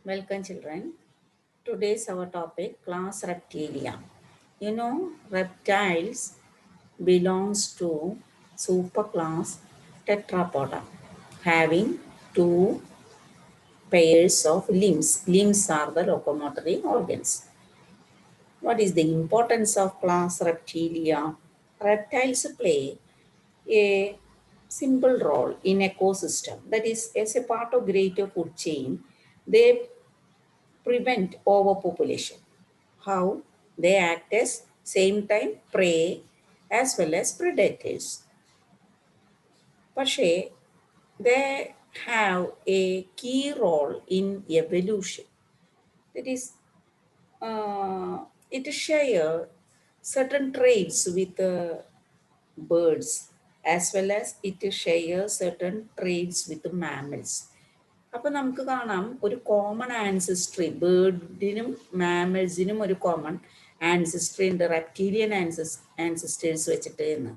Welcome, children. Today's our topic class Reptilia. You know, reptiles belongs to superclass Tetrapoda, having two pairs of limbs. Limbs are the locomotory organs. What is the importance of class Reptilia? Reptiles play a simple role in ecosystem. That is, as a part of greater food chain, they prevent overpopulation. How? They act as same time prey as well as predators. പക്ഷേ they have a key role in evolution. That is, it share certain traits with birds as well as it share certain traits with mammals. അപ്പൊ നമുക്ക് കാണാം ഒരു common ancestry ബേർഡിനും മാമൽസിനും ഒരു common ancestry ഉണ്ട് reptilian ancestors വെച്ചിട്ട് എന്ന്.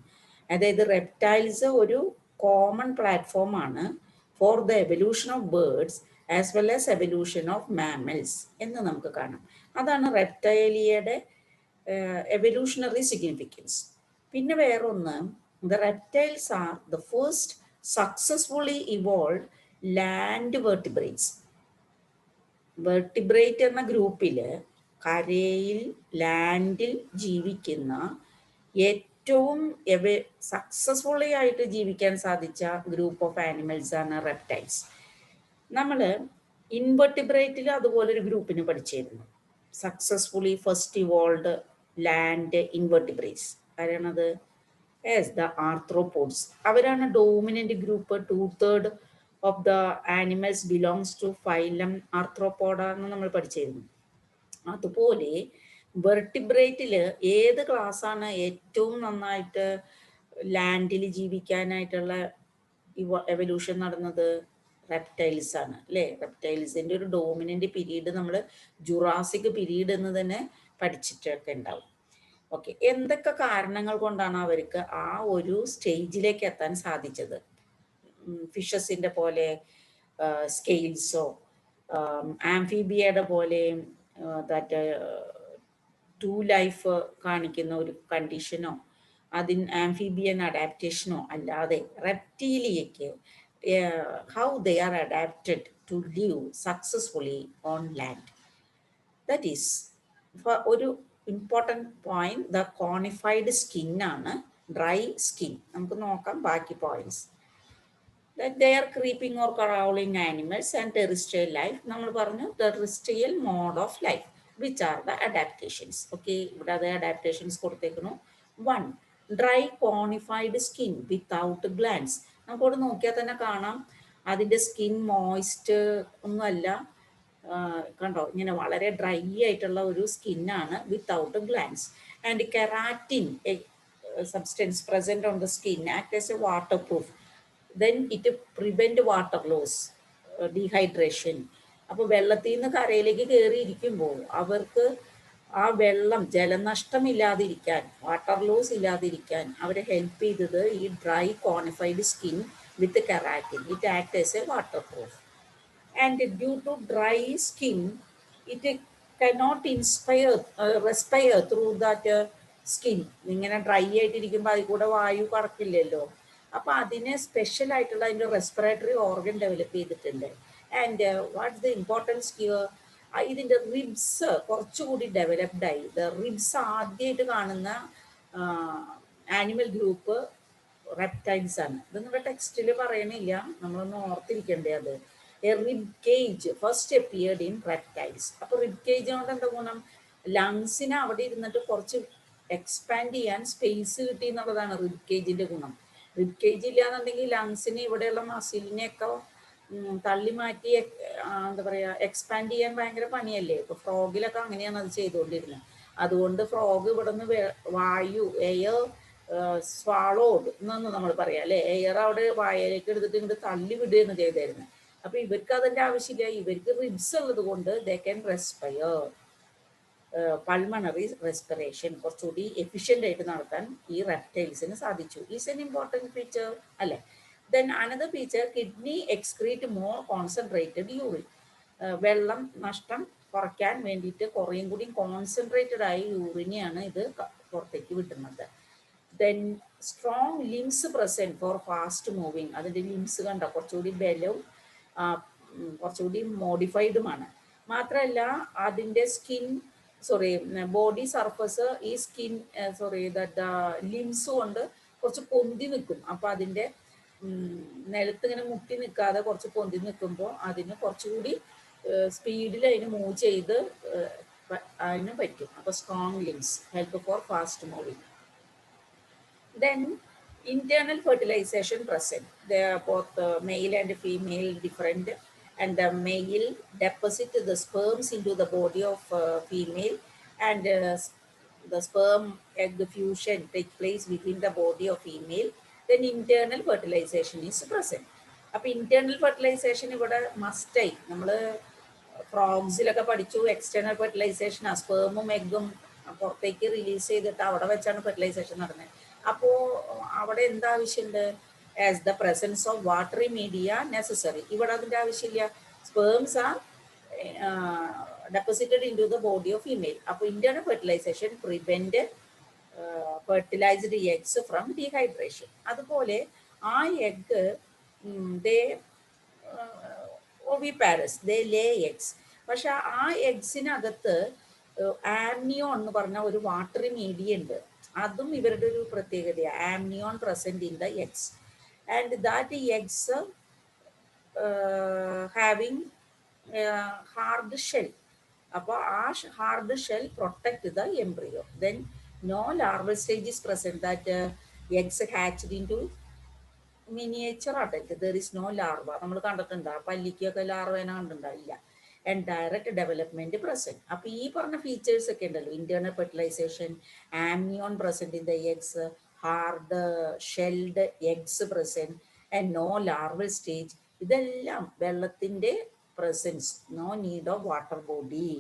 അതായത് റെപ്റ്റൈൽസ് ഒരു കോമൺ പ്ലാറ്റ്ഫോമാണ് for the evolution of birds as well as evolution of mammals എന്ന് നമുക്ക് കാണാം. അതാണ് റെപ്റ്റൈലിയയുടെ എവല്യൂഷണറി സിഗ്നിഫിക്കൻസ്. പിന്നെ വേറൊന്ന്, the reptiles are the first successfully evolve land vertebrates. Vertebrate എന്ന ഗ്രൂപ്പിൽ കരയിൽ ലാൻഡിൽ ജീവിക്കുന്ന ഏറ്റവും സക്സസ്ഫുള്ളി ആയിട്ട് ജീവിക്കാൻ സാധിച്ച ഗ്രൂപ്പ് ഓഫ് ആനിമൽസ് ആണ് റെപ്റ്റൈൽസ്. നമ്മൾ ഇൻവെർട്ടിബ്രേറ്റിൽ അതുപോലൊരു ഗ്രൂപ്പിന് പഠിച്ചിരുന്നു. Successfully first evolve land invertebrates ആരാണത്? Yes, the arthropods. അവരാണ് dominant group. 2/3 of the animals belongs to phylum arthropoda എന്ന് നമ്മൾ പഠിച്ചിരുന്നു. അതുപോലെ വെർട്ടിബ്രേറ്റിൽ ഏത് ക്ലാസ്സാണ് ഏറ്റവും നന്നായിട്ട് ലാൻഡിൽ ജീവിക്കാനായിട്ടുള്ള എവല്യൂഷൻ നടന്നത്? റെപ്റ്റൈൽസ് ആണ് അല്ലേ? റെപ്റ്റൈൽസിൻ്റെ ഒരു ഡോമിനന്റ് പീരീഡ് നമ്മൾ ജുറാസിക് പീരീഡ് എന്ന് തന്നെ പഠിച്ചിട്ടൊക്കെ ഉണ്ടാവും. ഓക്കെ, എന്തൊക്കെ കാരണങ്ങൾ കൊണ്ടാണ് അവർക്ക് ആ ഒരു സ്റ്റേജിലേക്ക് എത്താൻ സാധിച്ചത്? ഫിഷസിൻ്റെ പോലെ സ്കെയിൽസോ, ആംഫീബിയയുടെ പോലെ ദാറ്റ് ടു ലൈഫ് കാണിക്കുന്ന ഒരു കണ്ടീഷനോ, അതിന് ആംഫീബിയൻ അഡാപ്റ്റേഷനോ അല്ലാതെ റെപ്റ്റീലിയയ്ക്ക് how they are adapted to live successfully on land. That is ഒരു important point. The cornified skin ആണ് ഡ്രൈ സ്കിൻ. നമുക്ക് നോക്കാം ബാക്കി points. That they are creeping or crawling animals and terrestrial life. നമ്മൾ പറഞ്ഞു terrestrial mode of life, which are the adaptations. Okay, ഇവിടെ അത് adaptations കൊടുത്തേക്കുന്നു. 1. Dry conified skin without glands. നമുക്കവിടെ നോക്കിയാൽ തന്നെ കാണാം അതിൻ്റെ സ്കിൻ മോയിസ്റ്റ് ഒന്നുമല്ല, കണ്ടോ, ഇങ്ങനെ വളരെ ഡ്രൈ ആയിട്ടുള്ള ഒരു സ്കിന്നാണ് without glands. And keratin substance present on the skin act as a water proof. Then it prevent water loss, dehydration. അപ്പോൾ വെള്ളത്തിൽ നിന്ന് കരയിലേക്ക് കയറിയിരിക്കുമ്പോൾ അവർക്ക് ആ വെള്ളം ജലനഷ്ടമില്ലാതിരിക്കാൻ, വാട്ടർ ലോസ് ഇല്ലാതിരിക്കാൻ അവരെ ഹെൽപ്പ് ചെയ്തത് ഈ dry cornified skin with keratin. It act as a water proof. And due to dry skin, it cannot respire through that skin. ഇങ്ങനെ ഡ്രൈ ആയിട്ടിരിക്കുമ്പോൾ അതിൽ കൂടെ വായു കടക്കില്ലല്ലോ. അപ്പോൾ അതിനെ സ്പെഷ്യൽ ആയിട്ടുള്ള അതിൻ്റെ റെസ്പിറേറ്ററി ഓർഗൻ ഡെവലപ്പ് ചെയ്തിട്ടുണ്ട്. And what's the importance here? ഇതിൻ്റെ റിബ്സ് കുറച്ചുകൂടി ഡെവലപ്ഡായി. ദ റിബ്സ് ആദ്യമായിട്ട് കാണുന്ന ആനിമൽ ഗ്രൂപ്പ് റെപ്റ്റൈൽസ് ആണ്. ഇത് നമ്മുടെ ടെക്സ്റ്റിൽ പറയണില്ല, നമ്മളൊന്ന് ഓർത്തിരിക്കണ്ടേ അത്. A rib cage first appeared in reptiles. അപ്പോൾ റിബ് കേജ് കൊണ്ട് എന്താ ഗുണം? ലങ്സിനെ അവിടെ ഇരുന്നിട്ട് കുറച്ച് എക്സ്പാൻഡ് ചെയ്യാൻ സ്പേസ് കിട്ടി എന്നുള്ളതാണ് റിബ് കേജിൻ്റെ ഗുണം. റിബ് കേജ് ഇല്ലാന്നുണ്ടെങ്കിൽ ലങ്സിന് ഇവിടെയുള്ള മസിലിനെയൊക്കെ തള്ളി മാറ്റി എന്താ പറയുക, എക്സ്പാൻഡ് ചെയ്യാൻ ഭയങ്കര പണിയല്ലേ. ഇപ്പോൾ ഫ്രോഗിലൊക്കെ അങ്ങനെയാണ് അത് ചെയ്തുകൊണ്ടിരുന്നത്. അതുകൊണ്ട് ഫ്രോഗ് ഇവിടെ നിന്ന് വായു എയർ സ്വാളോഡ് എന്നൊന്ന് നമ്മൾ പറയാം അല്ലേ, എയർ അവിടെ വായയിലേക്ക് എടുത്തിട്ട് ഇങ്ങോട്ട് തള്ളി വിടുകയാണ് ചെയ്തായിരുന്നു. അപ്പോൾ ഇവർക്ക് അതിൻ്റെ ആവശ്യമില്ല. ഇവർക്ക് റിബ്സ് ഉള്ളത് കൊണ്ട് they can respire, pulmonary respiration കുറച്ചുകൂടി എഫിഷ്യൻ്റ് ആയിട്ട് നടത്താൻ ഈ റെപ്റ്റൈൽസിന് സാധിച്ചു. ഈസ് എൻ ഇമ്പോർട്ടൻറ്റ് ഫീച്ചർ അല്ലേ. Then another feature, kidney excrete more concentrated urine. വെള്ളം നഷ്ടം കുറയ്ക്കാൻ വേണ്ടിയിട്ട് കുറേയും കൂടി കോൺസെൻട്രേറ്റഡ് ആയി യൂറിനെയാണ് ഇത് പുറത്തേക്ക് വിട്ടുന്നത്. Then strong limbs present for fast moving. അതിൻ്റെ ലിംസ് കണ്ട കുറച്ചുകൂടി ബലവും കുറച്ചുകൂടി മോഡിഫൈഡുമാണ്. മാത്രമല്ല അതിൻ്റെ ബോഡി സർഫസ് ഈ ലിംസ് കൊണ്ട് കുറച്ച് പൊന്തി നിൽക്കും. അപ്പോൾ അതിൻ്റെ നിലത്ത് ഇങ്ങനെ മുട്ടി നിൽക്കാതെ കുറച്ച് പൊന്തി നിൽക്കുമ്പോൾ അതിന് കുറച്ചുകൂടി സ്പീഡിൽ അതിന് മൂവ് ചെയ്ത് അതിന് പറ്റും. അപ്പോൾ strong limbs help four fast moving. Then internal fertilization present. They are both male and female different, and the male deposit the sperms into the body of female, and the sperm egg fusion take place within the body of female. Then internal fertilization is present. അപ്പോൾ internal fertilization ഇവിടെ മസ്റ്റായി. നമ്മൾ ഫ്രോഗ്സിലൊക്കെ പഠിച്ചു external fertilisation, സ്പേമും എഗ്ഗും പുറത്തേക്ക് release ചെയ്തിട്ട് അവിടെ വെച്ചാണ് fertilisation നടന്നത്. അപ്പോൾ അവിടെ എന്താവശ്യമുണ്ട്? As the presence of watery media necessary. ഇവിടെ അതിൻ്റെ ആവശ്യമില്ല. Sperms are deposited in to the body of female. അപ്പോൾ internal fertilization prevent fertilized eggs from dehydration. അതുപോലെ ആ എഗ് ഓവിപാരസ് ദേ ലേ എഗ്സ്. പക്ഷെ ആ എഗ്സിനകത്ത് ആംനിയോൺ എന്ന് പറഞ്ഞ ഒരു വാട്ടറി മീഡിയ ഉണ്ട്. അതും ഇവരുടെ ഒരു പ്രത്യേകതയാണ്. Amnion present in the eggs and that eggs having hard shell. അപ്പോൾ ആ hard shell protect the embryo. Then no larval stage is present. That eggs hatched in to miniature adult. There is no larva. നമ്മൾ കണ്ടിട്ടുണ്ടോ? പല്ലിക്കൊക്കെ ലാർവേനെ കണ്ടിട്ടുണ്ടാവില്ല. And direct development present. അപ്പോൾ ഈ പറഞ്ഞ ഫീച്ചേഴ്സ് ഒക്കെ ഉണ്ടല്ലോ, internal fertilization, amnion present in the eggs, hard shelled eggs present and no larval stage, ഇതെല്ലാം വെള്ളത്തിന്റെ presence, no need of water body.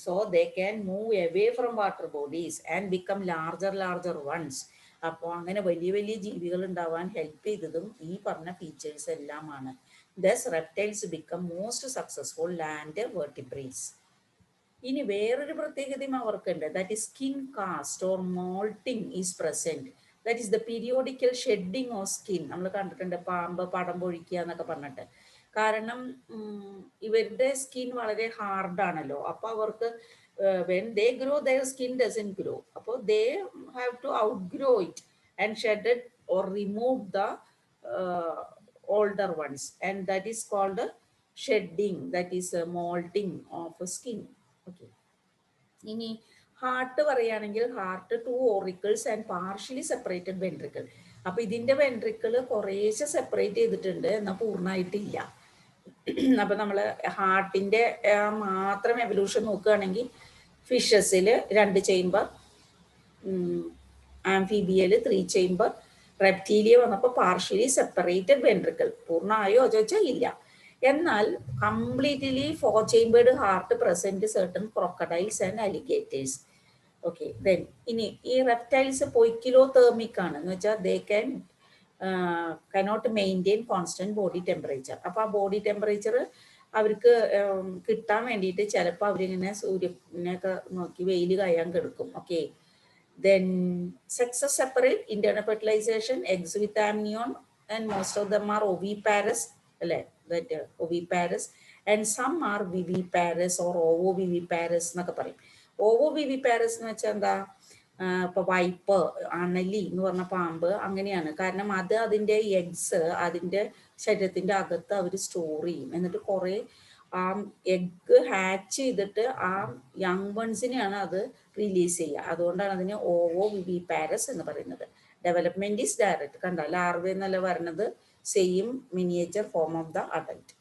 So they can move away from water bodies and become larger ones. അപ്പോൾ അങ്ങനെ വലിയ വലിയ ജീവികൾ ഉണ്ടാവാൻ help ചെയ്തതും ഈ പറഞ്ഞ ഫീച്ചേഴ്സ് എല്ലാമാണ്. Thus reptiles become most successful land vertebrates. ഇനി വേറൊരു പ്രത്യേകതയും അവർക്കുണ്ട്. That is skin cast or moulting is present. That is the periodical shedding of skin. നമ്മൾ കണ്ടിട്ടുണ്ട് പാമ്പ് പടം പൊഴിക്കുക എന്നൊക്കെ പറഞ്ഞിട്ട്. കാരണം ഇവരുടെ സ്കിൻ വളരെ ഹാർഡാണല്ലോ. അപ്പോൾ അവർക്ക് when they grow their skin doesn't grow. അപ്പോൾ they have to outgrow it and shed it or remove the older ones, and that is called shedding, that is molting of skin. Okay. ഇനി heart പറയുകയാണെങ്കിൽ heart 2 auricles and partially separated ventricle. അപ്പോൾ ഇതിൻ്റെ ventricle കുറേശ്ശെ separate ചെയ്തിട്ടുണ്ട്, എന്നാൽ പൂർണ്ണമായിട്ടില്ല. അപ്പോൾ നമ്മൾ ഹാർട്ടിൻ്റെ മാത്രം എവല്യൂഷൻ നോക്കുകയാണെങ്കിൽ ഫിഷസിൽ 2 ചേംബർ, ആംഫീബിയയിൽ 3 ചേംബർ, റെപ്റ്റീലിയ വന്നപ്പോൾ പാർഷ്യലി സെപ്പറേറ്റഡ് വെൻട്രിക്കിൾ. പൂർണ്ണമായോ ചോദിച്ചാൽ ഇല്ല. എന്നാൽ completely 4 chambered heart present certain crocodiles and alligators. Okay. Then ഇനി ഈ റെപ്റ്റൈൽസ് പൊയ്ക്കിലോതേർമിക് ആണ് എന്ന് വെച്ചാൽ they cannot maintain constant body temperature. അപ്പോൾ ആ ബോഡി ടെമ്പറേച്ചർ അവർക്ക് കിട്ടാൻ വേണ്ടിയിട്ട് ചിലപ്പോൾ അവരിങ്ങനെ സൂര്യനെയൊക്കെ നോക്കി വെയിൽ കായാൻ കിടക്കും. Okay. Then sexes separate, internal fertilization, eggs with amnion, and most of them are oviparous, oviparous, and some are viviparous or ovoviviparous എന്നൊക്കെ പറയും. ovoviviparous എന്ന് വെച്ചാൽ എന്താ? ഇപ്പോൾ വൈപ്പ്, അണലി എന്ന് പറഞ്ഞ പാമ്പ് അങ്ങനെയാണ്. കാരണം അത് അതിൻ്റെ എഗ്സ് അതിൻ്റെ ശരീരത്തിൻ്റെ അകത്ത് അവർ സ്റ്റോർ ചെയ്യും. എന്നിട്ട് കുറേ ആ എഗ്ഗ് ഹാച്ച് ചെയ്തിട്ട് ആ യങ് വൺസിനെയാണ് അത് റിലീസ് ചെയ്യുക. അതുകൊണ്ടാണ് അതിന് ഓവോവിവിപാരസ് എന്ന് പറയുന്നത്. Development is direct. കണ്ട ലാർവ എന്നല്ല പറയുന്നത്, same miniature form of the adult.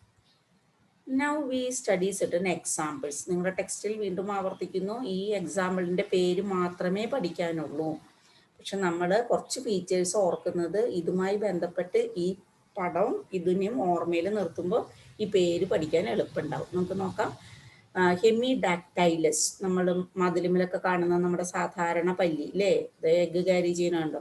Now we study certain examples. നിങ്ങളുടെ ടെക്സ്റ്റിൽ വീണ്ടും ആവർത്തിക്കുന്നു, ഈ എക്സാമ്പിളിൻ്റെ പേര് മാത്രമേ പഠിക്കാനുള്ളൂ. പക്ഷെ നമ്മൾ കുറച്ച് ഫീച്ചേഴ്സ് ഓർക്കുന്നത് ഇതുമായി ബന്ധപ്പെട്ട് ഈ പടവും ഇതിനെയും ഓർമ്മയിൽ നിർത്തുമ്പോൾ ഈ പേര് പഠിക്കാൻ എളുപ്പമുണ്ടാവും. നമുക്ക് നോക്കാം. ഹെമിഡാക്ടൈലസ്, നമ്മൾ മതിലുമിലൊക്കെ കാണുന്ന നമ്മുടെ സാധാരണ പല്ലി അല്ലേ, എഗ്ഗ് ക്യാരി ചെയ്യുന്നുണ്ടോ.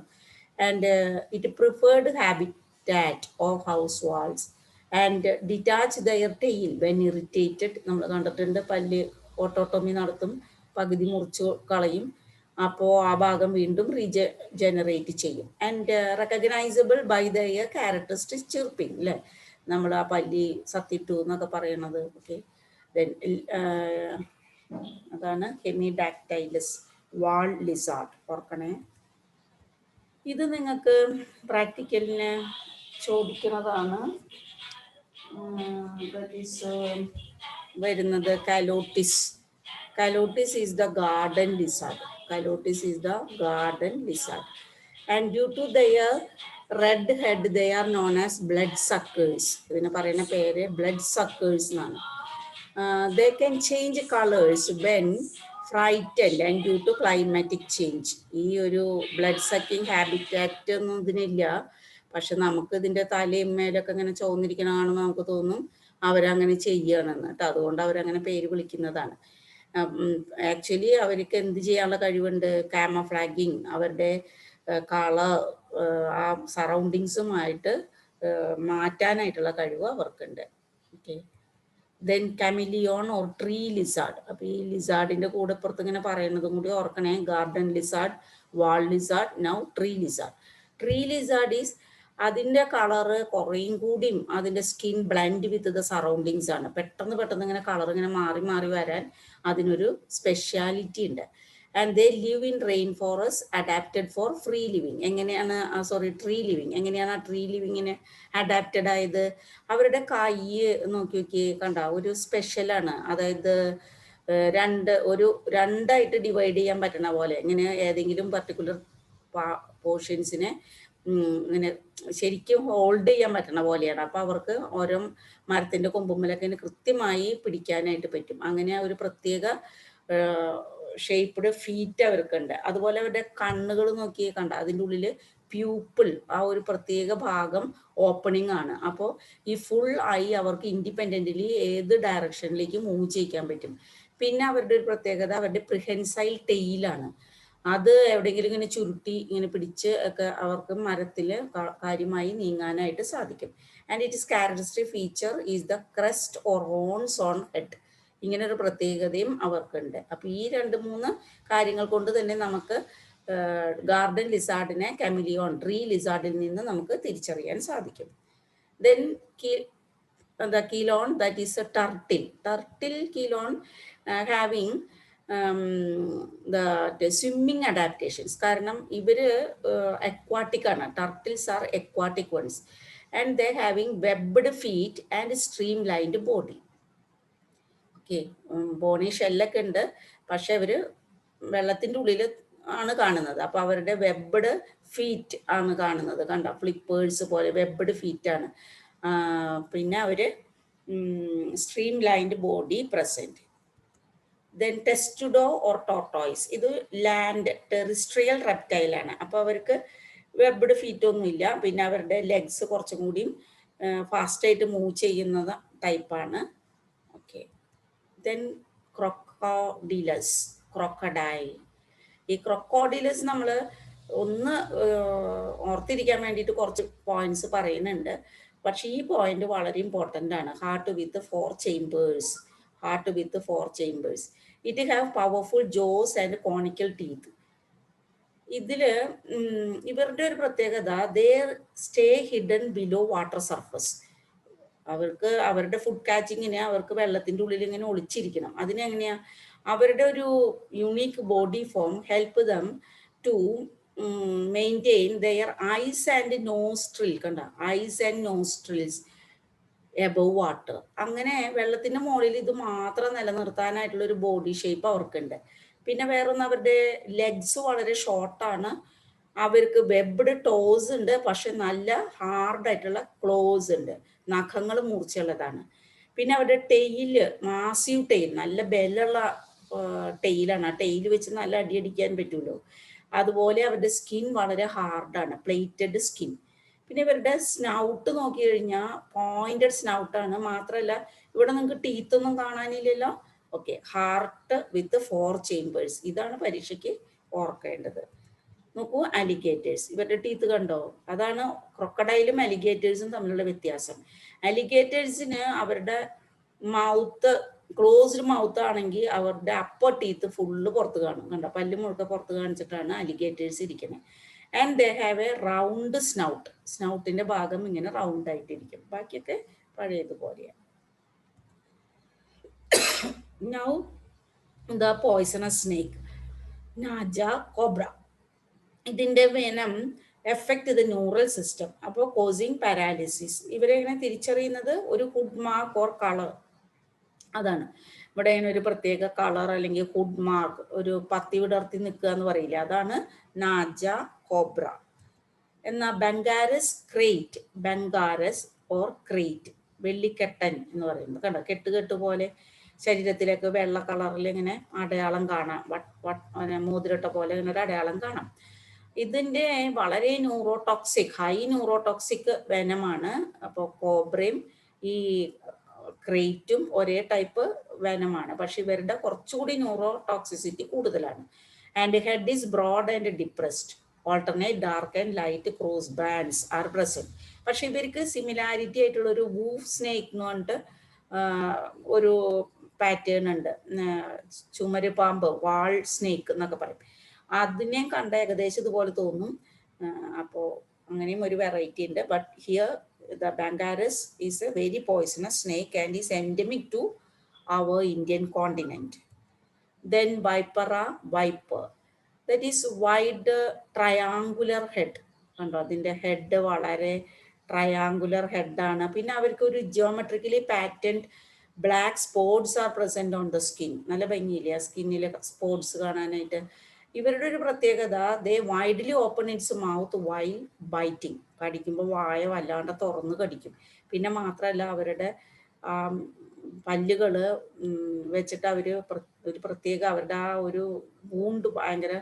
And it preferred habitat of house walls. And detach their tail when irritated. നമ്മൾ കണ്ടിട്ടുണ്ട്, പല്ല് ഓട്ടോട്ടോമി നടത്തും, പകുതി മുറിച്ച് കളയും, അപ്പോൾ ആ ഭാഗം വീണ്ടും ജനറേറ്റ് ചെയ്യും. And recognisable by their characteristic chirping, അല്ലേ, നമ്മൾ ആ പല്ലി സത്തിട്ടു എന്നൊക്കെ പറയണത്. ഓക്കെ, ദെൻ അതാണ് ഹെമിഡാക്ടൈലസ് വാൾ ലിസാർഡ്. ഓർക്കണേ, ഇത് നിങ്ങൾക്ക് പ്രാക്ടിക്കലിന് ചോദിക്കുന്നതാണ്. വരുന്നത് Calotes. Calotes is the garden lizard. Calotes is the garden lizard. And due to their red head they are known as blood suckers. ഇതിന് പറയുന്ന പേര് ബ്ലഡ് സക്കേഴ്സ് എന്നാണ്. They can change colours when frightened and due to climatic change. ഈ ഒരു blood sucking habitat ഒന്നും ഇതിനില്ല. പക്ഷെ നമുക്ക് ഇതിൻ്റെ തലയും മേലൊക്കെ ഇങ്ങനെ ചോന്നിരിക്കണ കാണുമ്പോൾ നമുക്ക് തോന്നും അവരങ്ങനെ ചെയ്യുകയാണെന്ന് കേട്ടോ. അതുകൊണ്ട് അവരങ്ങനെ പേര് വിളിക്കുന്നതാണ്. ആക്ച്വലി അവർക്ക് എന്ത് ചെയ്യാനുള്ള കഴിവുണ്ട്? കാമഫ്ലാഗിങ്, അവരുടെ കളർ ആ സറൗണ്ടിങ്സുമായിട്ട് മാറ്റാനായിട്ടുള്ള കഴിവ് അവർക്കുണ്ട്. Okay, then chameleon or tree lizard. അപ്പോൾ ഈ ലിസാർഡിൻ്റെ കൂടെ പുറത്ത് ഇങ്ങനെ പറയുന്നതും കൂടി ഓർക്കണേ. Garden lizard, wall lizard, now tree lizard. Tree lizard is അതിൻ്റെ കളറ് കുറേയും കൂടിയും അതിൻ്റെ skin blend with the surroundings ആണ്. പെട്ടെന്ന് ഇങ്ങനെ കളർ ഇങ്ങനെ മാറി മാറി വരാൻ അതിനൊരു സ്പെഷ്യാലിറ്റി ഉണ്ട്. And they live in rain forest adapted four free living. എങ്ങനെയാണ് ട്രീ ലിവിങ്, എങ്ങനെയാണ് ആ ട്രീ ലിവിങ്ങിന് അഡാപ്റ്റഡ് ആയത്? അവരുടെ കൈ നോക്കി കണ്ട ഒരു സ്പെഷ്യലാണ്. അതായത് രണ്ടായിട്ട് ഡിവൈഡ് ചെയ്യാൻ പറ്റണ പോലെ, ഇങ്ങനെ ഏതെങ്കിലും പർട്ടിക്കുലർ പോർഷൻസിനെ ഇങ്ങനെ ശരിക്കും ഹോൾഡ് ചെയ്യാൻ പറ്റണ പോലെയാണ്. അപ്പോൾ അവർക്ക് ഓരോ മരത്തിൻ്റെ കൊമ്പുമ്മലൊക്കെ കൃത്യമായി പിടിക്കാനായിട്ട് പറ്റും. അങ്ങനെ ഒരു പ്രത്യേക ഷേപ്പ്ഡ് ഫീറ്റ് അവർക്കുണ്ട്. അതുപോലെ അവരുടെ കണ്ണുകൾ നോക്കി കണ്ട, അതിൻ്റെ ഉള്ളിൽ പ്യൂപ്പിൾ, ആ ഒരു പ്രത്യേക ഭാഗം ഓപ്പണിംഗ് ആണ്. അപ്പോൾ ഈ ഫുൾ ഐ അവർക്ക് ഇൻഡിപെൻഡൻ്റ്ലി ഏത് ഡയറക്ഷനിലേക്ക് മൂവ് ചെയ്യിക്കാൻ പറ്റും. പിന്നെ അവരുടെ ഒരു പ്രത്യേകത അവരുടെ പ്രിഹെൻസൈൽ ടെയിലാണ്. അത് എവിടെയെങ്കിലും ഇങ്ങനെ ചുരുട്ടി ഇങ്ങനെ പിടിച്ച് ഒക്കെ അവർക്ക് മരത്തിൽ കാര്യമായി നീങ്ങാനായിട്ട് സാധിക്കും. And it is characteristic feature is the crest or horns on head. ഇങ്ങനെ ഒരു പ്രത്യേകതയും അവർക്കുണ്ട്. അപ്പോൾ ഈ 2-3 കാര്യങ്ങൾ കൊണ്ട് തന്നെ നമുക്ക് ഗാർഡൻ ലിസാർഡിനെ കമിലിയോൺ, ട്രീ ലിസാർഡിൽ നിന്ന് നമുക്ക് തിരിച്ചറിയാൻ സാധിക്കും. Then the Kelon, that is a turtle. Turtle Kelon having the swimming adaptations. കാരണം ഇവര് aquatic ആണ്. Turtles are aquatic ones. And they having webbed feet and streamlined body. Okay, bony ഷെല്ലൊക്കെ ഉണ്ട്, പക്ഷെ അവർ വെള്ളത്തിൻ്റെ ഉള്ളിൽ ആണ് കാണുന്നത്. അപ്പോൾ അവരുടെ വെബ്ഡ് ഫീറ്റ് ആണ് കാണുന്നത്. കണ്ട, ഫ്ലിപ്പേഴ്സ് പോലെ വെബ്ഡ് ഫീറ്റാണ്. പിന്നെ അവർ streamlined body present. Then Testudo or tortoise, ഇത് ലാൻഡ് ടെറിസ്ട്രിയൽ റെപ്റ്റൈലാണ്. അപ്പോൾ അവർക്ക് വെബ്ഡ് ഫീറ്റ് ഒന്നുമില്ല. പിന്നെ അവരുടെ ലെഗ്സ് കുറച്ചും കൂടിയും ഫാസ്റ്റായിട്ട് മൂവ് ചെയ്യുന്ന ടൈപ്പാണ്. Okay, then Crocodylus, crocodile. ഈ ക്രൊക്കോഡിലസ് നമ്മൾ ഒന്ന് ഓർത്തിരിക്കാൻ വേണ്ടിയിട്ട് കുറച്ച് പോയിന്റ്സ് പറയുന്നുണ്ട്. പക്ഷെ ഈ പോയിന്റ് വളരെ ഇമ്പോർട്ടൻ്റ് ആണ്. Heart with 4 chambers. Heart with 4 chambers. It have powerful jaws and conical teeth. ഇതിൽ ഇവരുടെ ഒരു പ്രത്യേകത, they stay hidden below water surface. അവർക്ക് അവരുടെ ഫുഡ് കാച്ചിങ്ങിന് അവർക്ക് വെള്ളത്തിൻ്റെ ഉള്ളിൽ ഇങ്ങനെ ഒളിച്ചിരിക്കണം. അതിനെങ്ങനെയാ? അവരുടെ ഒരു unique body form help them to maintain their eyes and nostril. കണ്ട, eyes and nostrils above water. അങ്ങനെ വെള്ളത്തിൻ്റെ മുകളിൽ ഇത് മാത്രം നിലനിർത്താനായിട്ടുള്ള ഒരു ബോഡി ഷേപ്പ് അവർക്കുണ്ട്. പിന്നെ വേറൊന്ന്, അവരുടെ ലെഗ്സ് വളരെ ഷോർട്ടാണ്. അവർക്ക് വെബ്ഡ് ടോസ് ഉണ്ട്, പക്ഷെ നല്ല ഹാർഡായിട്ടുള്ള ക്ലോസ് ഉണ്ട്. നഖങ്ങൾ മൂർച്ചയുള്ളതാണ്. പിന്നെ അവരുടെ ടെയില് മാസീവ് ടെയിൽ, നല്ല ബലമുള്ള ടെയിലാണ്. ആ ടെയിൽ വെച്ച് നല്ല അടിയടിക്കാൻ പറ്റുമല്ലോ. അതുപോലെ അവരുടെ സ്കിൻ വളരെ ഹാർഡാണ്, പ്ലേറ്റഡ് സ്കിൻ. പിന്നെ ഇവരുടെ സ്നൗട്ട് നോക്കി കഴിഞ്ഞാൽ പോയിന്റഡ് സ്നൗട്ടാണ്. മാത്രമല്ല ഇവിടെ നിങ്ങൾക്ക് ടീത്തൊന്നും കാണാനില്ലല്ലോ. Okay, heart with 4 chambers. ഇതാണ് പരീക്ഷയ്ക്ക് ഓർക്കേണ്ടത്. നോക്കൂ, അലിഗേറ്റേഴ്സ്, ഇവരുടെ ടീത്ത് കണ്ടോ? അതാണ് ക്രൊക്കഡൈലും അലിഗേറ്റേഴ്സും തമ്മിലുള്ള വ്യത്യാസം. അലിഗേറ്റേഴ്സിന് അവരുടെ മൗത്ത് ക്ലോസ്ഡ് മൗത്ത് ആണെങ്കിൽ അവരുടെ അപ്പർ ടീത്ത് ഫുള്ള് പുറത്ത് കാണും. കണ്ടോ, പല്ല് മുഴുക്ക പുറത്ത് കാണിച്ചിട്ടാണ് അലിഗേറ്റേഴ്സ് ഇരിക്കുന്നത്. And they have a round snout. സ്നൗട്ടിന്റെ ഭാഗം ഇങ്ങനെ റൗണ്ട് ആയിട്ടിരിക്കും. ബാക്കിയൊക്കെ പഴയതുപോലെയാണ്. Now the poisonous snake, Naja cobra. ഇതിൻ്റെ venom effect the neural system, അപ്പോൾ കോസിങ് പാരാലിസിസ്. ഇവരെ ഇങ്ങനെ തിരിച്ചറിയുന്നത് ഒരു ഹുഡ് മാർക്ക് ഓർ കളർ, അതാണ്. ഇവിടെ ഇങ്ങനെ ഒരു പ്രത്യേക കളർ അല്ലെങ്കിൽ ഹുഡ് മാർക്ക്, ഒരു പത്തി വിടർത്തി നിൽക്കുക എന്ന് പറയില്ല, അതാണ് നാജ കോബ്ര. എന്നാൽ ബംഗാരസ് ക്രേറ്റ്, ബംഗാരസ് ഓർ ക്രേറ്റ്, വെള്ളിക്കെട്ടൻ എന്ന് പറയുന്നത് കണ്ടോ, കെട്ടുകെട്ട് പോലെ ശരീരത്തിലേക്ക് വെള്ള കളറിൽ ഇങ്ങനെ അടയാളം കാണാം, മോതിരട്ട പോലെ ഇങ്ങനെ ഒരു അടയാളം കാണാം. ഇതിൻ്റെ വളരെ ന്യൂറോടോക്സിക്, ഹൈ ന്യൂറോടോക്സിക് വെനമാണ്. അപ്പോൾ കോബ്രയും ഈ ക്രേറ്റും ഒരേ ടൈപ്പ് വെനമാണ്, പക്ഷെ ഇവരുടെ കുറച്ചുകൂടി ന്യൂറോടോക്സിസിറ്റി കൂടുതലാണ്. And head is broad and depressed, alternate dark and light cross bands are present. പക്ഷെ ഇവർക്ക് സിമിലാരിറ്റി ആയിട്ടുള്ള ഒരു വൂഫ് സ്നേക്ക് എന്ന് പറഞ്ഞിട്ട് ഒരു പാറ്റേൺ ഉണ്ട്, ചുമര് പാമ്പ്, വാൾ സ്നേക്ക് എന്നൊക്കെ പറയും. അതിനെ കണ്ട ഏകദേശം ഇതുപോലെ തോന്നും. അപ്പോൾ അങ്ങനെയും ഒരു വെറൈറ്റി ഉണ്ട്. But here the Bungarus is a very poisonous snake and is endemic to our Indian continent. Then Vipera viper, that is wide triangular head. കണ്ടോ, അതിൻ്റെ ഹെഡ് വളരെ ട്രയാങ്കുലർ ഹെഡാണ്. പിന്നെ അവർക്ക് ഒരു geometrically patterned black spots are present on the skin. നല്ല ഭംഗിയില്ലേ ആ സ്കിന്നിലെ സ്പോട്സ് കാണാനായിട്ട്. ഇവരുടെ ഒരു പ്രത്യേകത, they widely open its mouth while biting. കടിക്കുമ്പോൾ വായ വല്ലാണ്ട് തുറന്ന് കടിക്കും. പിന്നെ മാത്രമല്ല അവരുടെ പല്ലുകൾ വെച്ചിട്ട് അവർ ഒരു പ്രത്യേക അവരുടെ ആ ഒരു വൂണ്ട് ഭയങ്കര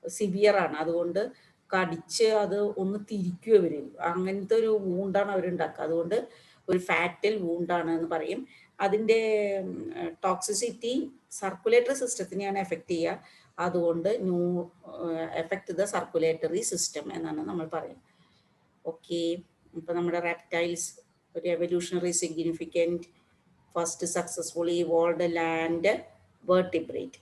സിവിയറാണ്. അതുകൊണ്ട് കടിച്ച് അത് ഒന്ന് തിരിക്കും അവർ. അങ്ങനത്തെ ഒരു വൂണ്ടാണ് അവരുണ്ടാക്കുക. അതുകൊണ്ട് ഒരു ഫാറ്റൽ വൂണ്ടാണ് എന്ന് പറയും. അതിൻ്റെ ടോക്സിസിറ്റി സർക്കുലേറ്ററി സിസ്റ്റത്തിനെയാണ് എഫക്റ്റ് ചെയ്യുക. അതുകൊണ്ട് എഫക്റ്റ് ദ സർക്കുലേറ്ററി സിസ്റ്റം എന്നാണ് നമ്മൾ പറയുന്നത്. ഓക്കെ, ഇപ്പോൾ നമ്മുടെ റെപ്റ്റൈൽസ് ഒരു evolutionary significant first successfully evolved land vertebrate.